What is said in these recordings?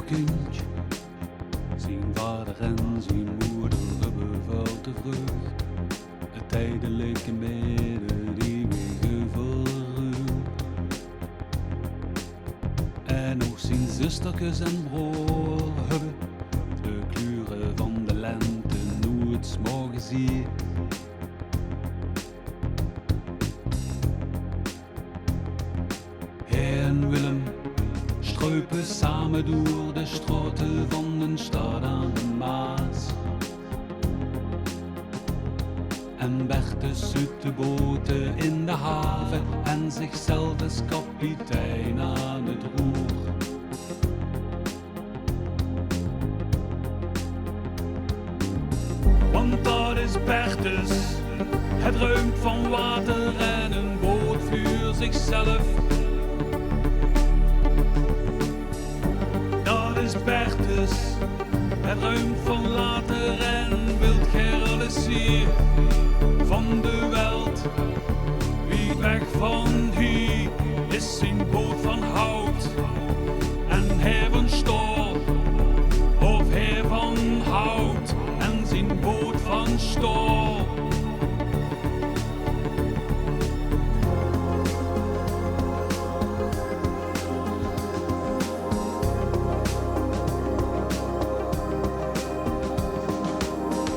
kindje. Zijn vader en zijn moeder hebben veel te vroeg het tijdelijke midden die we verruild. En ook zijn zustertjes en broer hebben de kleuren van de lente nooit mogen zien. Hij en Willem struipen samen door de straten van een stad aan de Maas. En Bertus uit de boten in de haven en zichzelf als kapitein aan het roer. Want dat is Bertus, het ruimt van water en een boot voor zichzelf. Dat is Bertus, het ruimt van water en wilt gij alles zien van de welt. Wie weg van hier is zijn boot van hout en hij van stof, of hij van hout en zijn boot van stof.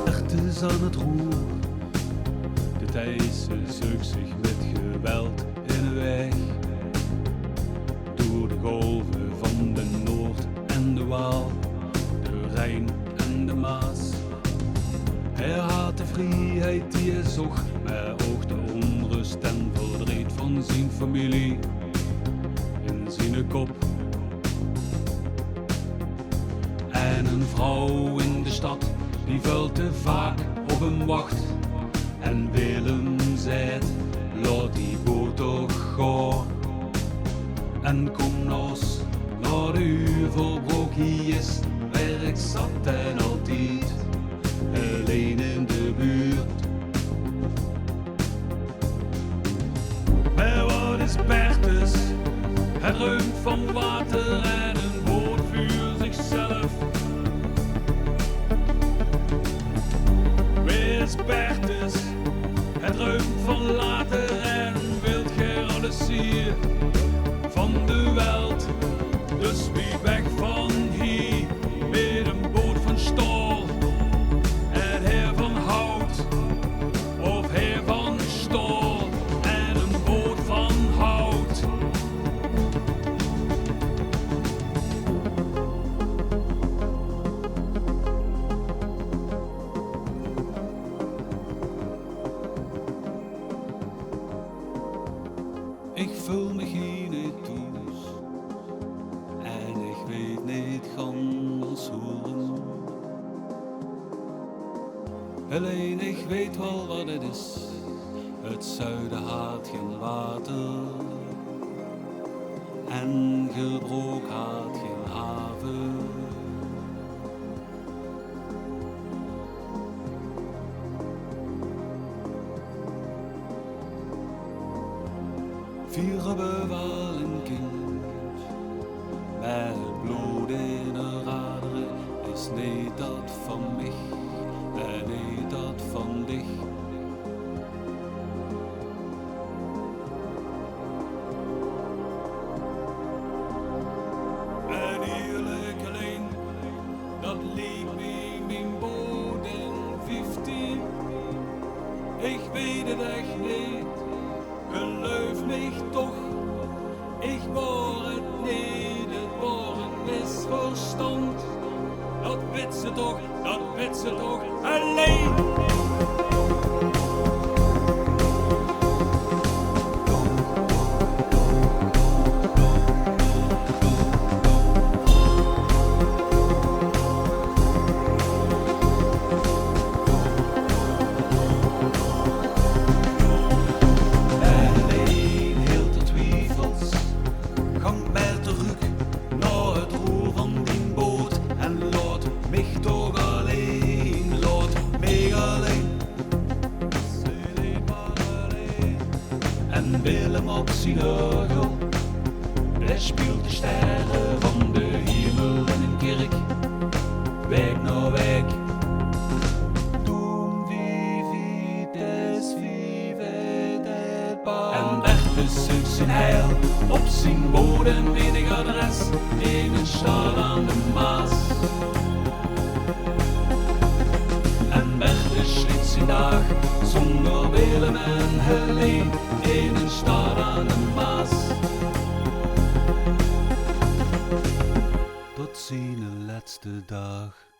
Bertus aan het roer, de Thijsse zoekt zich met geweld in de weg door de golven van de Noord en de Waal, de Rijn en de Maas. Hij haat de vrijheid die hij zocht, maar ook de onrust en verdriet van zijn familie in zijn kop. En een vrouw in de stad die veel te vaak op hem wacht. En Willem zegt, laat die boot toch gaan. En kom nos naar de Uvelbroek, hier is werk zat en altijd alleen in de buurt. Maar wat is Bertus? Het ruimt van water en een boot voor zichzelf. Wie is Bertus? Het ruimt van later en wilt gij alles zien van de welt. Dus wie weg van hier met een boot van staal en hij van hout, of hij van staal en een boot van hout. Ik voel me geen thuis en ik weet niet gans horen. Alleen ik weet wel wat het is, het zuiden haat geen water en Gilbroek haat geen haven. Vier hebben wel een kind, maar het bloed in de raderen is niet dat van mij en niet dat van dich. En eerlijk alleen, dat leek me mijn boot in 15. Ik weet het echt niet. Geloof mich toch, ik word het niet, het wordt een misverstand. Dat weet ze toch, alleen. En Willem op zijn orgel, hij speelt de sterren van de hemel en in kerk, wijk na wijk. Toen vivides vivet het paard. En Bertus zoekt zijn heil op zijn bodem weet adres in een stad aan de Maas. En Bertus sliet zijn dag zonder Willem en Helene in een stad aan de Maas. Tot zijn laatste dag.